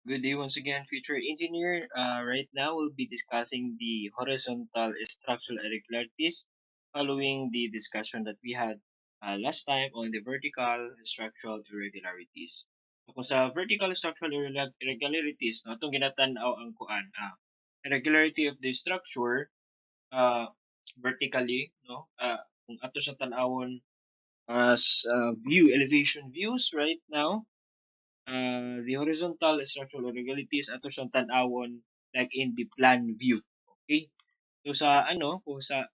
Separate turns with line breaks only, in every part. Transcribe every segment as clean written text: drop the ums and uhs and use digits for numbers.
Good day once again, future engineer. Right now, we'll be discussing the horizontal structural irregularities following the discussion that we had last time on the vertical structural irregularities. So, kung sa vertical structural irregularities, no, itong ginatanaw ang kuan, irregularity of the structure vertically, no, kung ato sa tanawon as elevation views right now, the horizontal structural irregularities ato siyang tan-awon like in the plan view. Okay? So sa kung sa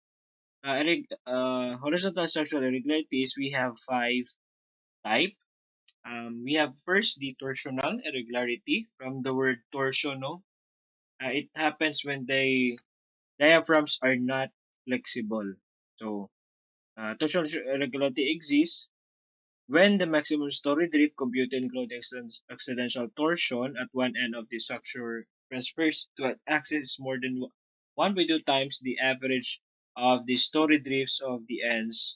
horizontal structural irregularities, we have five type. We have first the torsional irregularity from the word torsion. No? It happens when the diaphragms are not flexible. So torsional irregularity exists when the maximum story drift computed including accidental torsion at one end of the structure transfers to an axis more than 1 by 2 times the average of the story drifts of the ends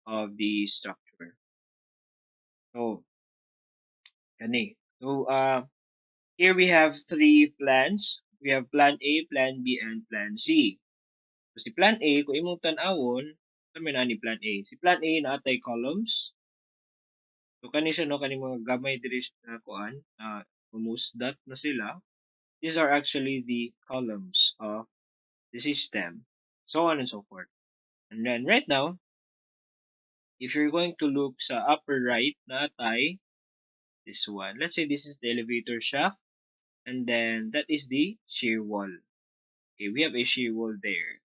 of the structure. So, kani. So, here we have three plans. We have plan A, plan B, and plan C. So, si plan A, kung imong tan-awon, kami na ni plan A. Si plan A naatay columns. So kani siya no kani mga gamay diri sa kuan humusdat na sila. These are actually the columns of the system. So on and so forth. And then right now, if you're going to look sa upper right na atay, this one. Let's say this is the elevator shaft and then that is the shear wall. Okay, we have a shear wall there.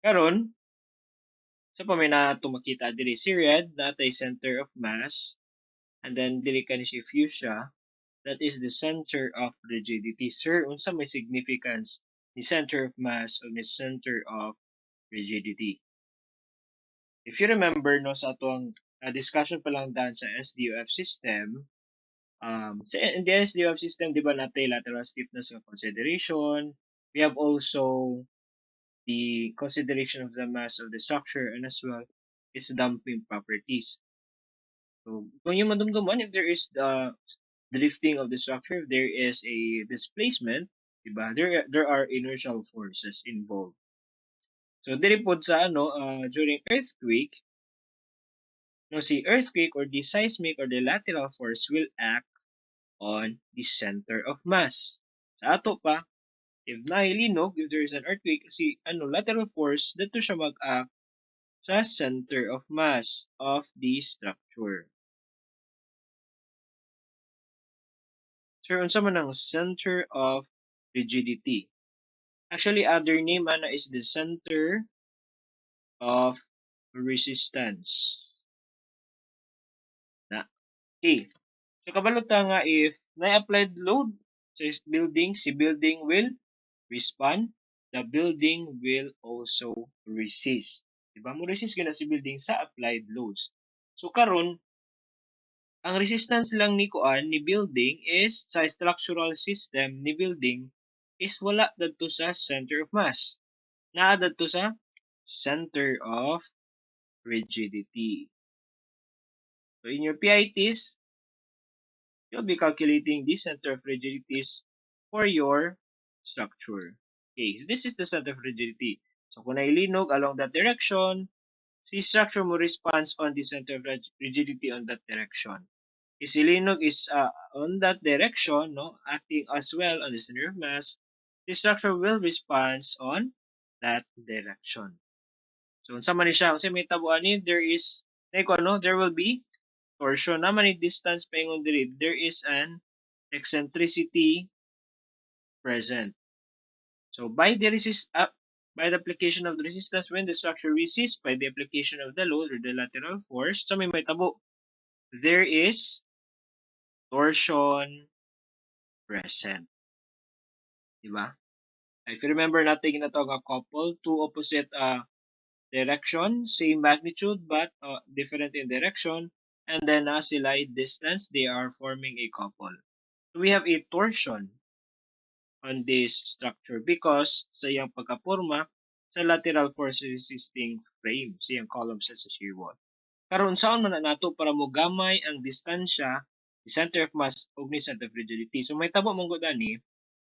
Karon, sa pa may na ito makita diri si red na atay center of mass and then dili ka ni si fuchsia. That is the center of rigidity. Sir, unsa may significance ni center of mass o ni center of rigidity? If you remember no sa atong discussion pa lang daan sa SDOF system, sa in the SDOF system di ba natin lateral stiffness of consideration. We have also the consideration of the mass of the structure and as well its damping properties. So, kung yung madumduman, if there is the drifting of the structure, if there is a displacement, diba? There are inertial forces involved. So, diri pod sa during earthquake, no, si earthquake or the seismic or the lateral force will act on the center of mass. Sa ato pa, if nahilinog, if there is an earthquake, si lateral force, dito siya mag-act sa center of mass of the structure. So, unsa man ang center of rigidity? Actually, other name ana is the center of resistance. Na. Okay. So, kabalo ta nga if na-applied load sa building, si building will respond, the building will also resist. Diba? Mo resist gina si building sa applied loads. So, karon ang resistance lang ni kuan ni building is sa structural system ni building is wala dadto sa center of mass. Naa dadto sa center of rigidity. So in your PITs, you'll be calculating the center of rigidities for your structure. Okay, so this is the center of rigidity. So kung nailinog along that direction, si structure mo responds on the center of rigidity on that direction. Isilinog is on that direction, no, acting as well on the center of mass. The structure will respond on that direction. So, unsa man ni siya, kasi may tabuan ni, there is, no, there will be torsion. Naman ni distance paingon diri, there is an eccentricity present. So, by the application of the resistance, when the structure resists by the application of the load or the lateral force, sa may tabo, there is torsion present. Diba? If you remember natin ginatawag nga couple, two opposite direction, same magnitude but different in direction, and then sila distance, they are forming a couple. So we have a torsion on this structure because sa iyang pagkaporma sa lateral force resisting frame, sa iyang columns sa shear wall. Karon saan man na nato para mo gamay ang distansya the center of mass ug ni center of rigidity. So may tabo mong gani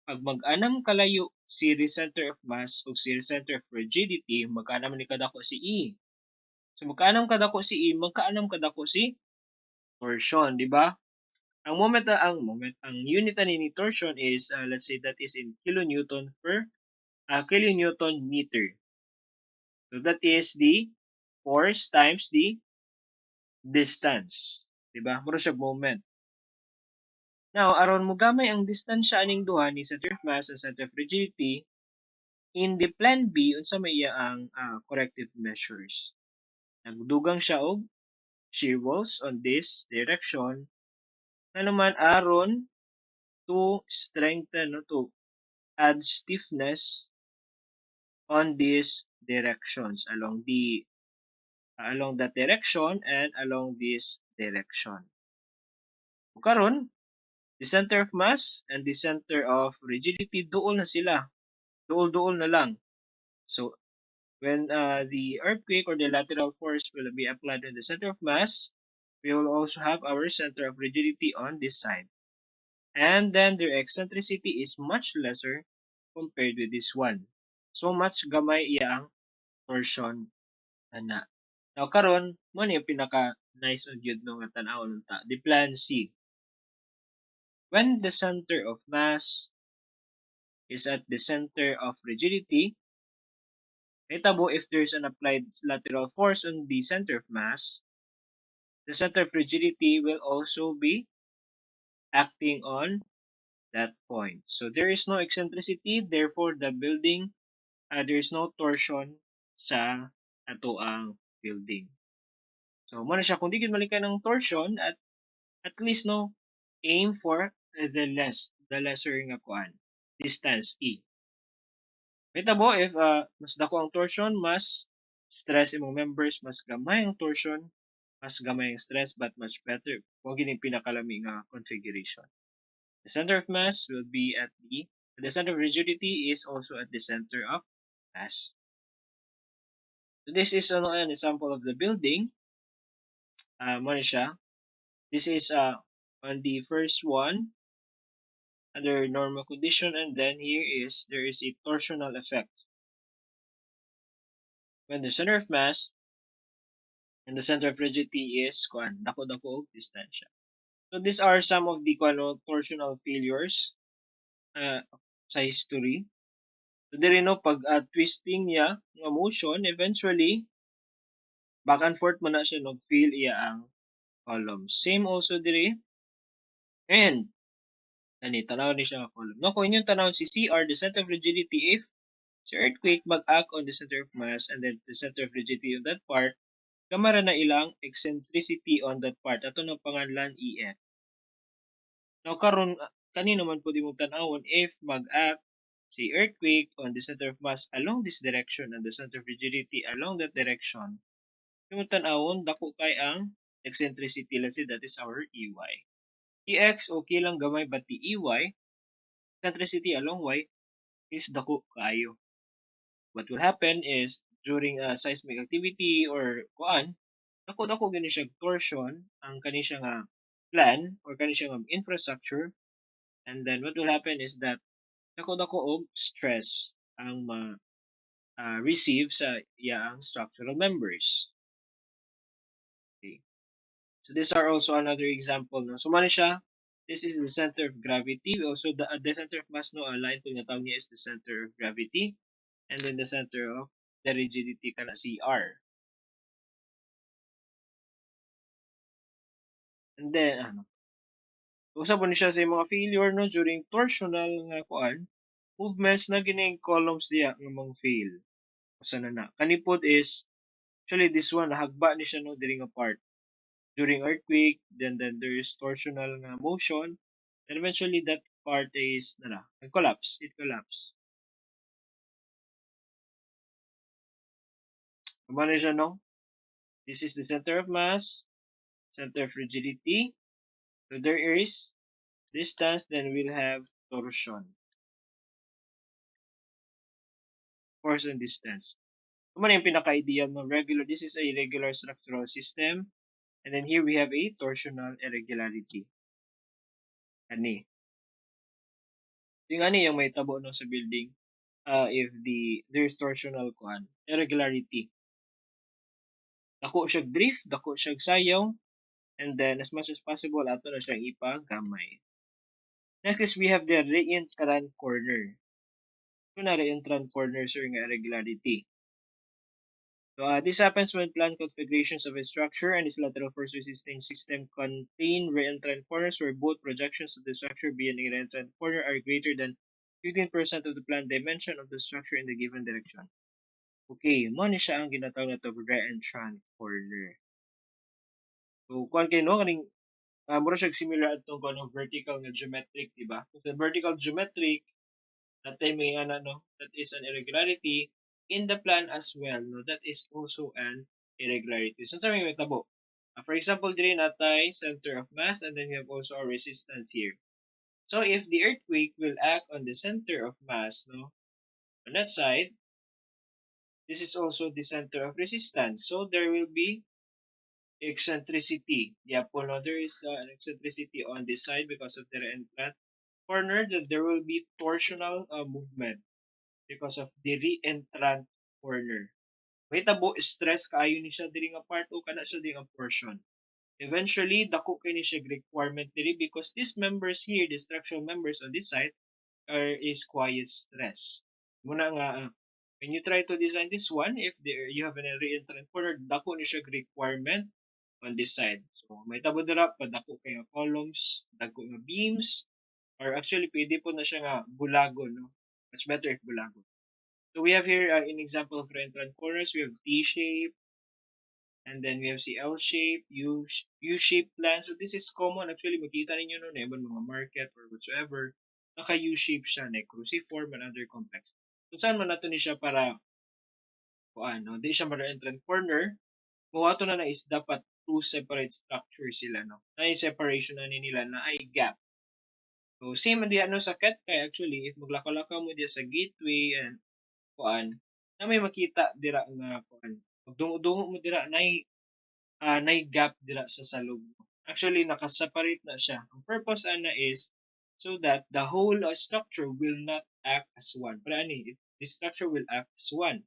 pag mag-anam kalayo si center of mass ug si center of rigidity, magkaanam ni kadako si E. So magkaanam kadako si E, magkaanam kadako si torsion, di ba? Ang unit ani ni torsion is let's say that is in kilonewton per kilonewton meter. So that is the force times the distance, di ba? Muro siya moment. Now, aron mo gamay ang distansya aning duha ni center of mass and center of rigidity, in the plan B unsa may iya ang corrective measures. Nagdugang siya og shear walls on this direction na naman aron to strengthen no, to add stiffness on these directions along that direction and along this direction. Karon, the center of mass and the center of rigidity duol na sila. Duol-duol na lang. So when the earthquake or the lateral force will be applied on the center of mass, we will also have our center of rigidity on this side. And then their eccentricity is much lesser compared with this one. So much gamay iya ang torsion ana. Now karon mo ni pinaka nice og gyud no nga tan-awon ta. The plan C. When the center of mass is at the center of rigidity, itabo if there's an applied lateral force on the center of mass, the center of rigidity will also be acting on that point. So there is no eccentricity, therefore the building, there is no torsion sa ato ang building. So mo na siya kung di gid malikan ng torsion at least no aim for the lesser nga kuan distance E. Mahitabo if mas dako ang torsion, mas stress imong members, mas gamay ang torsion, mas gamay ang stress, but much better. Kung gini pinakalami nga configuration. The center of mass will be at the center of rigidity is also at the center of mass. So this is an example of the building. Mo siya. This is on the first one under normal condition, and then there is a torsional effect. When the center of mass and the center of rigidity is dako-dako og distansya. So these are some of the torsional failures sa history. So diri no pag twisting niya nga motion, eventually back and forth man na siya feel iya ang column. Same also diri and tanaw ni siya nga column. No, kung inyong tanaw si CR, the center of rigidity, if si earthquake mag-act on the center of mass and then the center of rigidity on that part, kamara na ilang eccentricity on that part. Ato na pangalan EF. Now karon kanino man pud imong tan-awon if mag-act si earthquake on the center of mass along this direction and the center of rigidity along that direction. Imong tan-awon dako kay ang eccentricity, let's say that is our EY. EX okay lang gamay, but the EY eccentricity along Y is dako kaayo. What will happen is during a seismic activity or kuan, dako gani siya torsion ang kani siya nga plan or kani siya nga infrastructure, and then what will happen is that dako og stress ang receive sa iyaang structural members. Okay. So these are also another example. No? So man siya, this is the center of gravity. Also the center of mass no align kung natawag niya is the center of gravity, and then the center of the rigidity kana CR. And then usa po ni siya sa mga failure no during torsional nga kuan movements na gining columns diya nga mga fail. Usa na kanipod is actually this one nahagba ni siya no diri nga part during earthquake, then there is torsional nga motion, and eventually that part is collapse. It collapse. Kumano siya no? This is the center of mass, center of rigidity. So there is distance, then we'll have torsion. Force and distance. Kumano yung pinaka-ideal ng regular? This is a regular structural system. And then here we have a torsional irregularity. Ani. Yung ani yung may tabo no sa building. If there's torsional kuan, irregularity. Dako siya drift, dako siya sayaw, and then as much as possible ato na siyang ipagamay. Next is we have the reentrant corner. So na reentrant corner sir nga irregularity. So this happens when plant configurations of a structure and its lateral force resisting system contain reentrant corners where both projections of the structure beyond the reentrant corner are greater than 15% of the planned dimension of the structure in the given direction. Okay, mo ni siya ang ginatawag na to reentrant corner. So, kuan kay no kaning mura siya similar atong kuan vertical nga geometric, di ba? So, the vertical geometric that time may no, that is an irregularity in the plan as well, no? That is also an irregularity. So, sa may tabo. For example, diri natay center of mass and then we have also our resistance here. So, if the earthquake will act on the center of mass, no, on that side, this is also the center of resistance. So, there will be eccentricity. Yeah, po, no, there is an eccentricity on this side because of the reentrant corner. That there will be torsional movement because of the reentrant corner. May tabo stress kaayo ni siya diri nga part o kana siya diri nga portion. Eventually, dako kay ni siya requirement diri because these members here, the structural members on this side, is quiet stress. Muna nga, when you try to design this one, if you have an reentrant corner, dako ni siya requirement on this side. So, may tabo dira pa dako kay nga columns, dako nga beams, or actually pwede po na siya nga bulagon, no? Much better if bulagon. So we have here an example of reentrant corners. We have T shape, and then we have si L shape, U shape plan. So this is common. Actually, makita ninyo no, na mga market or whatsoever. Naka U shape siya, na cruciform and other complex. So saan man nato ni siya para ano, di siya ma-reentrant corner. Kung ato na is dapat two separate structures sila, no? Na separation na nila na ay gap. So same diya no sa cat kay actually if maglakaw-lakaw mo diya sa gateway and kuan na may makita dira nga kuan dungo-dungo mo dira nay gap dira sa salog. Actually nakaseparate na siya. Ang purpose ana is so that the whole structure will not act as one. Pero ani the structure will act as one.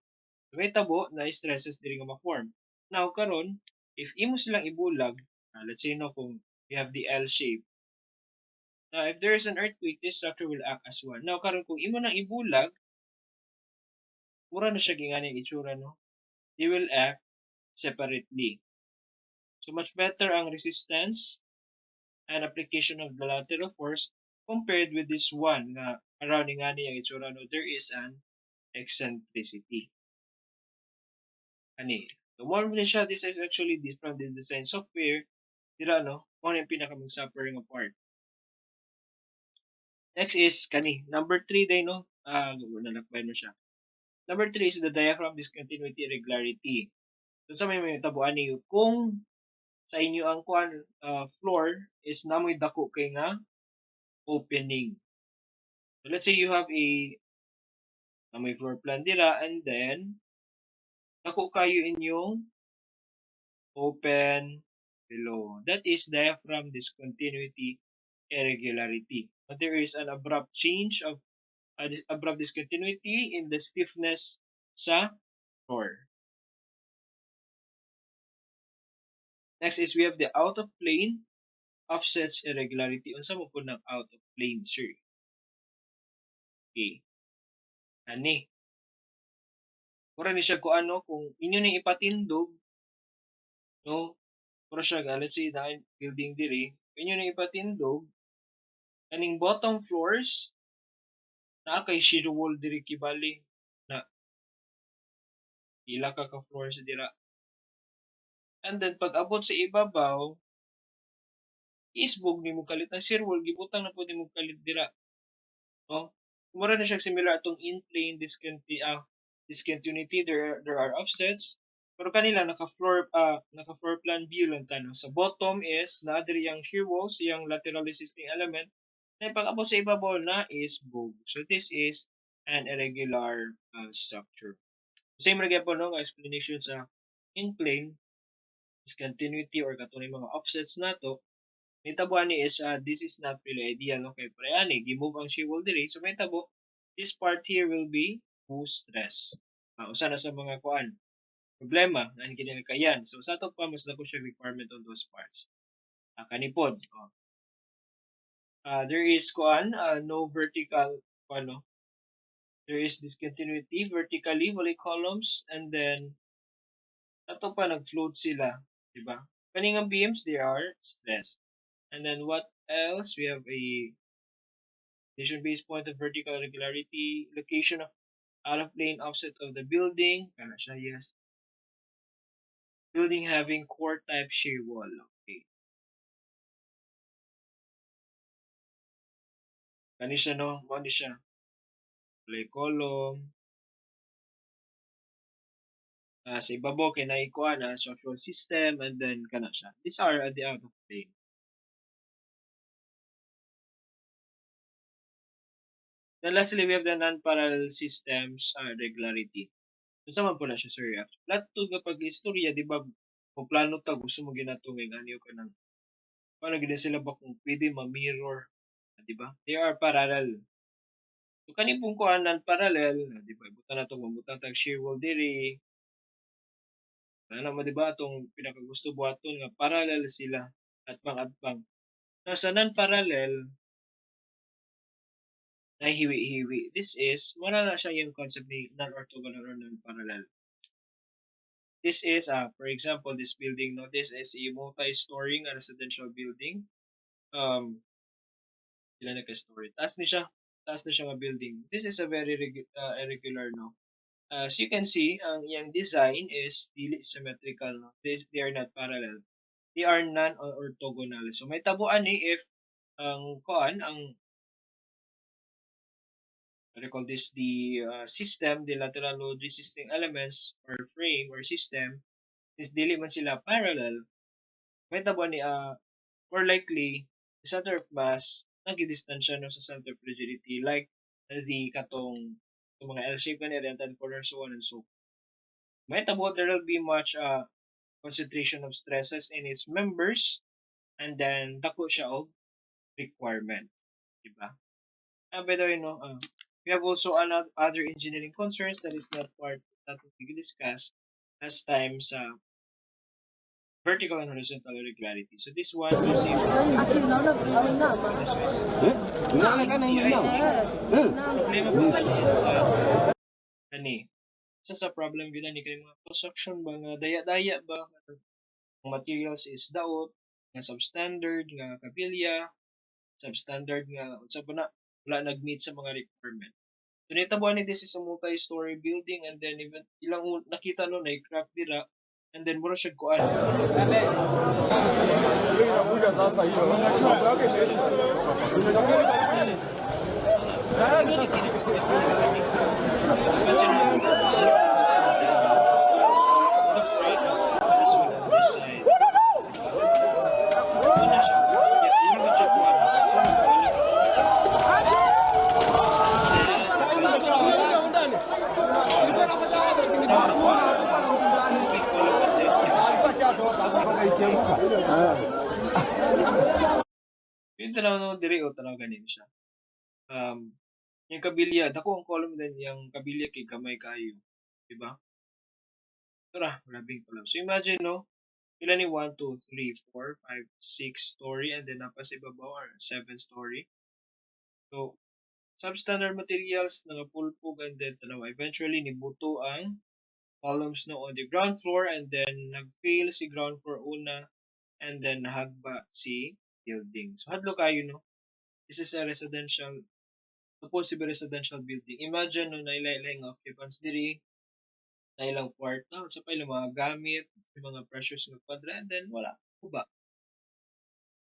May tabo na stresses diri nga ma-form. Now karon if imo silang ibulag, let's say no kung you have the L shape. Now if there is an earthquake, this structure will act as one. Now karon kung imo nang ibulag, mura na siya ginganing itsura no. They will act separately. So much better ang resistance and application of the lateral force compared with this one nga around nga niya itsura no, there is an eccentricity. Ani. So more than siya, this is actually from the design software. Dira no, kung yung pinaka-suffering part. Next is kani, number 3 day no. Nalakbay mo siya. Number 3 is the diaphragm discontinuity irregularity. So sa may tabuan niyo kung sa inyo ang floor is namoy dako kay nga opening. So let's say you have namoy floor plan dira and then dako kayo inyong open below. That is diaphragm discontinuity irregularity. But there is an abrupt change of abrupt discontinuity in the stiffness sa floor. Next is we have the out of plane offsets irregularity. Unsa mo po ng out of plane, sir? Okay. Ani. Mura ni siya kung ano, kung inyo ning ipatindog, no? Mura siya, let's say, dahil building diri, inyo ning ipatindog, kaning bottom floors, na kay shear wall diri kibali, na ila ka floors dira. And then, pag abot sa ibabaw, isbog ni mo kalit na shear wall, gibutang na po ni mo kalit dira. No? Mura na siya similar atong in-plane discontinuity. There are offsets. Pero kanila naka-floor plan view lang tano. Sa bottom is naadiri yang shear walls, yang lateral resisting element. Na pag-abot sa ibabaw na is bog. So this is an irregular structure. Same ra gyapon no explanation sa in plane discontinuity or katunay mga offsets nato. Mahitabo ani is this is not really ideal no kay pre ani gi-move ang fuel diri so mahitabo this part here will be who stress. Usa na sa mga kuan problema na kini kayan. So sa ato pa mas dako siya requirement on those parts. Kanipod. There is kuan no vertical ano there is discontinuity vertically wala columns and then ato pa nag-float sila, di ba? Kaning ang beams they are stressed. And then what else? We have a position based point of vertical regularity, location of out of plane offset of the building. Kana siya, yes. Building having core type shear wall. Okay. Kani siya no, mo ni siya. Play column. Sa ibabaw kay naikuha na structural system and then kana siya. These are the out of plane. Then lastly, we have the non-parallel systems regularity. Unsa man pala siya sir? Lahat to kapag istorya, di ba, kung plano ta, gusto mo ginatungin, ano ka nang, paano gina sila ba kung pwede ma-mirror, di ba? They are parallel. So, kani pong kuhanan parallel, di ba, ibutan na itong mamutan tag shear wall diri, ano mo, di ba, itong pinakagusto buhaton nga parallel sila at pang-atpang. Nasa non-parallel, na hiwi-hiwi. This is, wala na siya yung concept ni non-orthogonal or non-parallel. This is, for example, this building, no, this is a multi-story residential building. Ilan na ka-story. Taas na siya nga building. This is a very irregular, no. As you can see, ang iyang design is dili symmetrical, no. They are not parallel. They are non-orthogonal. So, may tabuan ni if ang what do you call this, the system, the lateral load resisting elements or frame or system, is dili man sila parallel, may tabo ni more likely the center of mass nagidistansya no sa center of rigidity like the katong mga L-shape kanina rental corner so on and so forth. May tabo there will be much concentration of stresses in its members and then dako siya og requirement, di ba? By the way, no, we have also other engineering concerns that is not part that we discuss as time sa vertical and horizontal irregularity. So this one is a problema po is ani sa problem gyud ni kay mga construction ba nga daya-daya ba ang materials is daot nga substandard nga kabilya substandard nga unsa pa na wala nag-meet sa mga requirement. So nitabuan ni this is a multi-story building and then even ilang nakita no na crack dira and then mura siya kuan. Yung tanaw no diri o tanaw ganin siya. Yung kabilya, dako ang column din yung kabilya kay gamay kayo, di ba? Tara, grabing pala. So imagine no, pila ni 1 2 3 4 5 6 story and then napas ibabaw or 7 story. So substandard materials nagapulpog and then tanaw eventually nibuto ang columns no on the ground floor and then nag-fail si ground floor una and then nahagba si building. So hadlo kayo no. This is a residential supposed to be residential building. Imagine no nailay nga occupants diri na ilang kwarto, sa pa ilang mga gamit, mga precious nga kwadra, and then wala. Kuba.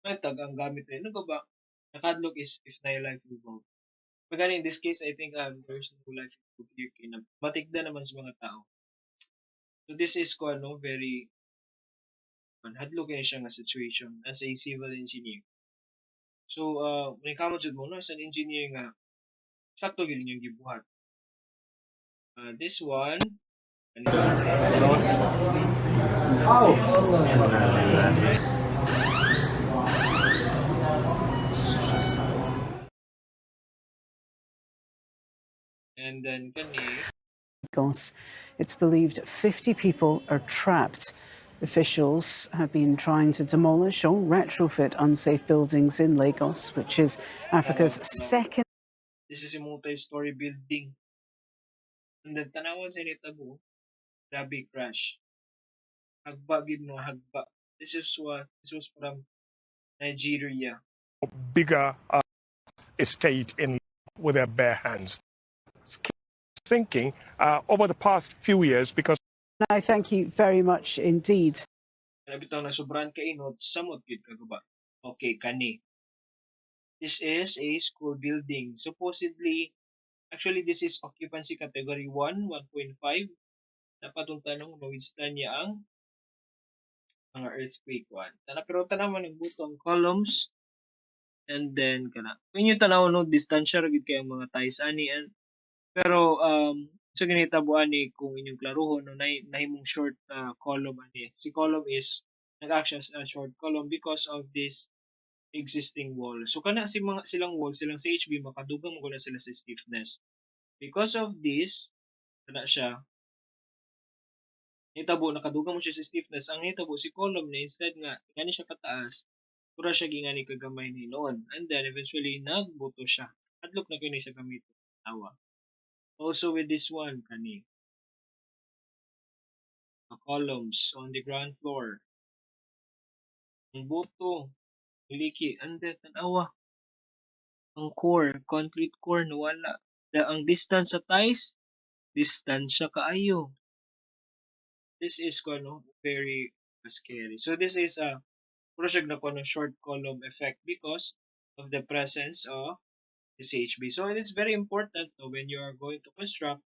Nagtag ang gamit rin. Nagkuba. Nakadlock is if na life involved. Magani in this case, I think there's no life involved here. Matigda naman sa mga tao. So this is ko ano, very hadlo kayo siya nga situation as a civil engineer. So, may kamot jud mo no, as an engineer nga, sakto gid yung gibuhat. This one, And then kani,
Lagos. It's believed 50 people are trapped. Officials have been trying to demolish or retrofit unsafe buildings in Lagos, which is
tanaw,
Africa's
tanaw.
second.
This is a multi-story building. And then tanawan sa nitago, grabe crash. Hagba gid no hagba. This was from Nigeria.
Bigger estate in with their bare hands. Sinking over the past few years because
I thank you very much indeed.
Kana bitaw na sobrang kainot, samot gid kaguba. Okay, kani. This is a school building. Supposedly, actually this is occupancy category 1, 1.5. Dapat yung tanong ma-withstand niya ang mga earthquake 1. Pero tanaw man nagbuto ang columns and then kana. When you tanaw no distansya ra gid kay ang mga ties ani pero so ginitabuan ni kung inyong klaruhon no nahimong short column ani. Si column is nag-act as a short column because of this existing wall. So kana si mga silang wall, silang CHB makadugang mo na sila sa stiffness. Because of this, kana siya nitabo nakadugang mo siya sa stiffness. Ang nitabo si column na instead nga kani siya kataas, pura siya gingani kagamay ni noon. And then eventually nagbuto siya. Adlok na kini siya gamit tawa. Also with this one kani the columns on the ground floor. Ang buto, liki, and then tanawa. Ang core, concrete core nawala. Ang distance sa ties, distansya kaayo. This is kuno very scary. So this is a project na kuno short column effect because of the presence of this HB. So it is very important no, when you are going to construct,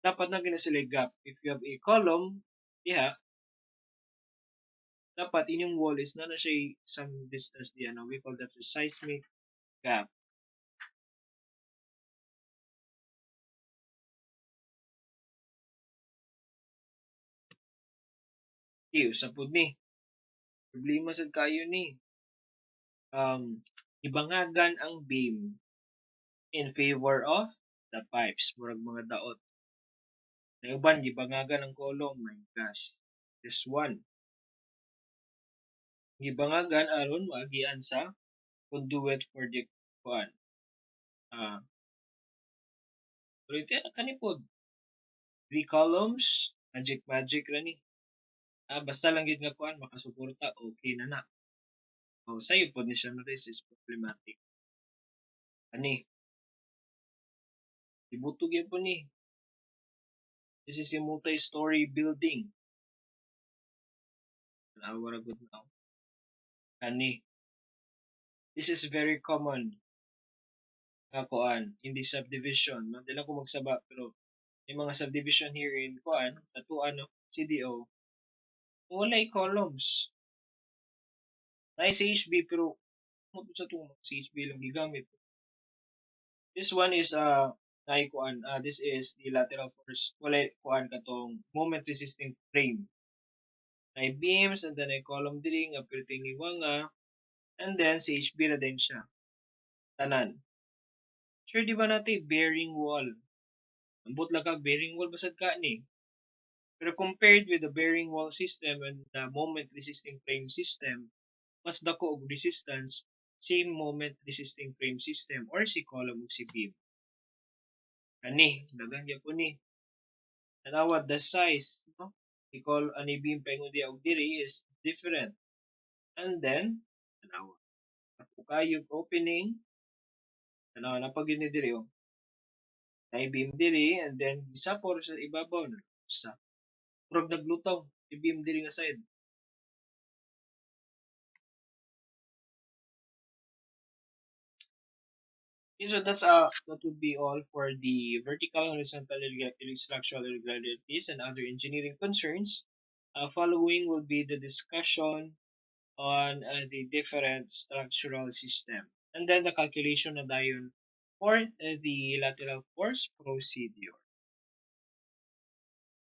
dapat na gina sila gap. If you have a column, yeah, dapat inyong wall is na siya some distance diyan. We call that the seismic gap. Usap pud ni. Problema sad kayo ni. Ibangagan ang beam in favor of the pipes. Murag mga daot. Nauban, gibangagan ang kolong. My gosh. This one. Gibangagan aron maagian sa conduit for the kuan. Pero ito kanipod. 3 columns. Magic ra ni. Basta lang gid nga kuan makasuporta okay na na. Sayo po ni siya na this is problematic. Ani, ibutog yan po ni. This is a multi-story building. Nawara good now. Ani, this is very common nga kuan in the subdivision. Dila ko magsaba pero may mga subdivision here in kuan sa tuan no CDO. Walay columns. Na CHB pero mo sa tuwa CHB lang gigamit. This one is nay kuan this is the lateral force walay kuan katong moment resisting frame. Nay beams and then ay column diri nga perting iwanga and then CHB na din siya. Tanan. Sure di ba natin bearing wall? Ambot lang ka bearing wall basad ka ni. Pero compared with the bearing wall system and the moment resisting frame system, mas dako og resistance si moment resisting frame system or si column ug si beam. Kani, dagan gyud ko ni. Tanawa the size, no? Because ani beam paingon dia og diri is different. And then, tanawa. Ako kayo opening, tanawa na pag ni diri oh. Nay beam diri and then isapor sa ibabaw na sa prog naglutaw i-beam diri nga side. So that would be all for the vertical, horizontal, structural irregularities and other engineering concerns. Following will be the discussion on the different structural system and then the calculation na dayon for the lateral force procedure.